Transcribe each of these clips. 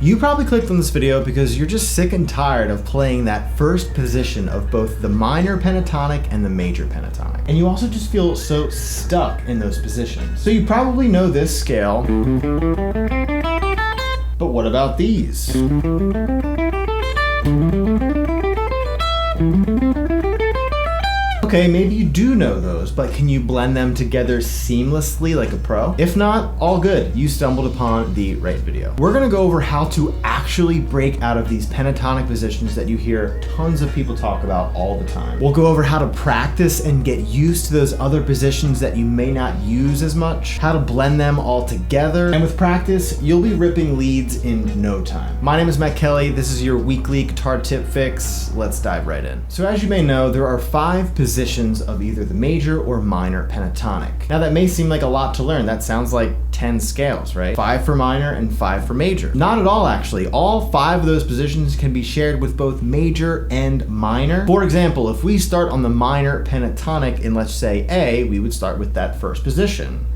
You probably clicked on this video because you're just sick and tired of playing that first position of both the minor pentatonic and the major pentatonic. And you also just feel so stuck in those positions. So you probably know this scale, but what about these? Okay, maybe you do know those, but can you blend them together seamlessly like a pro? If not, all good. You stumbled upon the right video. We're gonna go over how to actually break out of these pentatonic positions that you hear tons of people talk about all the time. We'll go over how to practice and get used to those other positions that you may not use as much, how to blend them all together, and with practice, you'll be ripping leads in no time. My name is Matt Kelly. This is your weekly guitar tip fix. Let's dive right in. So as you may know, there are 5 positions of either the major or minor pentatonic. Now that may seem like a lot to learn. That sounds like 10 scales, right? 5 for minor and 5 for major. Not at all, actually. All 5 of those positions can be shared with both major and minor. For example, if we start on the minor pentatonic in, let's say, A, we would start with that first position.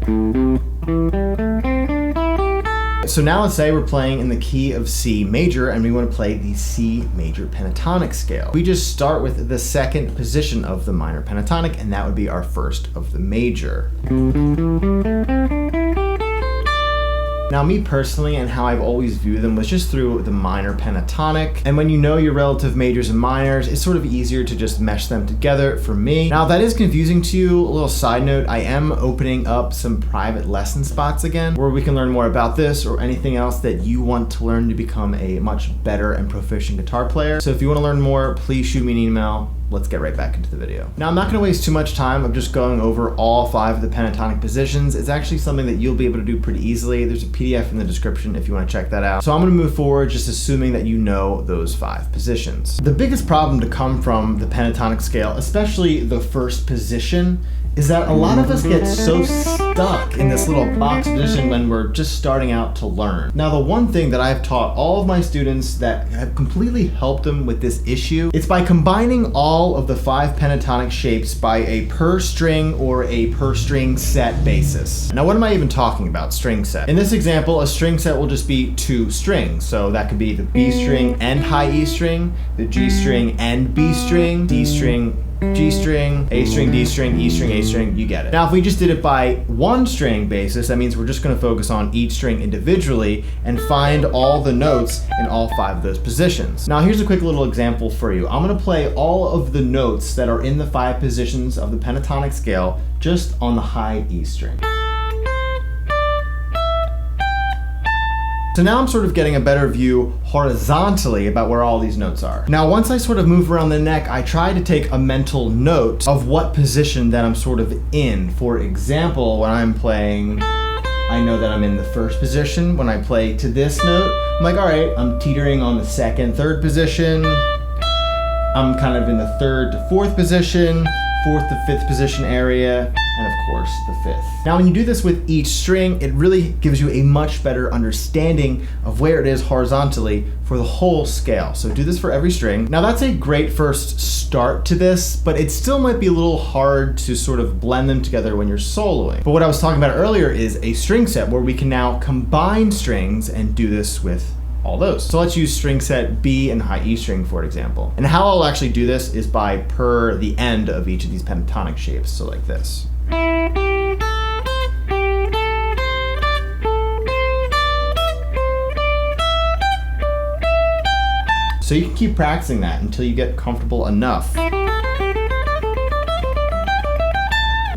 So now let's say we're playing in the key of C major and we want to play the C major pentatonic scale. We just start with the second position of the minor pentatonic, and that would be our first of the major. Now me personally, and how I've always viewed them, was just through the minor pentatonic. And when you know your relative majors and minors, it's sort of easier to just mesh them together for me. Now if that is confusing to you, a little side note, I am opening up some private lesson spots again, where we can learn more about this or anything else that you want to learn to become a much better and proficient guitar player. So if you want to learn more, please shoot me an email. Let's get right back into the video. Now, I'm not gonna waste too much time of just going over all 5 of the pentatonic positions. It's actually something that you'll be able to do pretty easily. There's a PDF in the description if you wanna check that out. So I'm gonna move forward just assuming that you know those 5 positions. The biggest problem to come from the pentatonic scale, especially the first position, is that a lot of us get so stuck in this little box position when we're just starting out to learn. Now, the one thing that I've taught all of my students that have completely helped them with this issue, it's by combining all of the 5 pentatonic shapes by a per string or a per string set basis. Now, what am I even talking about, string set? In this example, a string set will just be 2 strings. So that could be the B string and high E string, the G string and B string, D string, G string, A string, D string, E string, A string, you get it. Now if we just did it by 1 string basis, that means we're just gonna focus on each string individually and find all the notes in all 5 of those positions. Now here's a quick little example for you. I'm gonna play all of the notes that are in the 5 positions of the pentatonic scale just on the high E string. So now I'm sort of getting a better view horizontally about where all these notes are. Now, once I sort of move around the neck, I try to take a mental note of what position that I'm sort of in. For example, when I'm playing, I know that I'm in the first position. When I play to this note, I'm like, all right, I'm teetering on the 2nd, 3rd position. I'm kind of in the 3rd to 4th position, 4th to 5th position area, and of course the 5th. Now when you do this with each string, it really gives you a much better understanding of where it is horizontally for the whole scale. So do this for every string. Now that's a great first start to this, but it still might be a little hard to sort of blend them together when you're soloing. But what I was talking about earlier is a string set where we can now combine strings and do this with all those. So let's use string set B and high E string, for example. And how I'll actually do this is by per the end of each of these pentatonic shapes, so like this. So you can keep practicing that until you get comfortable enough.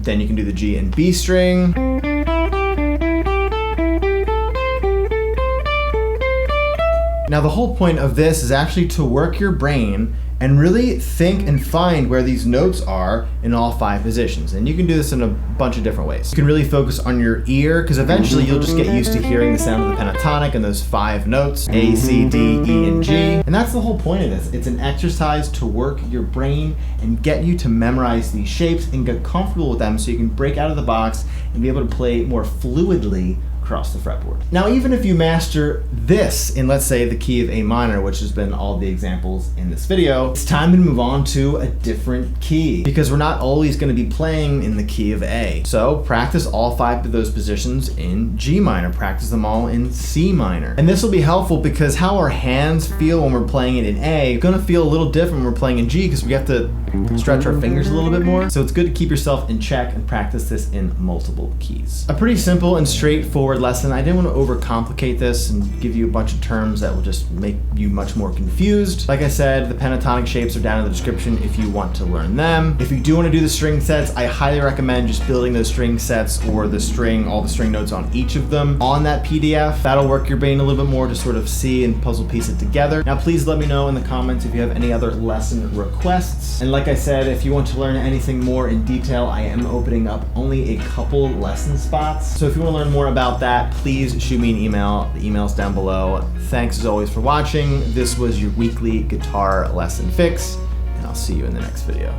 Then you can do the G and B string. Now the whole point of this is actually to work your brain and really think and find where these notes are in all 5 positions. And you can do this in a bunch of different ways. You can really focus on your ear, because eventually you'll just get used to hearing the sound of the pentatonic and those 5 notes, A, C, D, E, and G. And that's the whole point of this. It's an exercise to work your brain and get you to memorize these shapes and get comfortable with them so you can break out of the box and be able to play more fluidly across the fretboard. Now, even if you master this in, let's say, the key of A minor, which has been all the examples in this video, it's time to move on to a different key, because we're not always going to be playing in the key of A. So practice all 5 of those positions in G minor, practice them all in C minor. And this will be helpful because how our hands feel when we're playing it in A is going to feel a little different when we're playing in G, because we have to stretch our fingers a little bit more. So it's good to keep yourself in check and practice this in multiple keys. A pretty simple and straightforward lesson. I didn't want to overcomplicate this and give you a bunch of terms that will just make you much more confused. Like I said, the pentatonic shapes are down in the description if you want to learn them. If you do want to do the string sets, I highly recommend just building those string sets or all the string notes on each of them on that PDF. That'll work your brain a little bit more to sort of see and puzzle piece it together. Now, please let me know in the comments if you have any other lesson requests. And like I said, if you want to learn anything more in detail, I am opening up only a couple lesson spots. So if you want to learn more about that, please shoot me an email. The email's down below. Thanks as always for watching. This was your weekly guitar lesson fix, and I'll see you in the next video.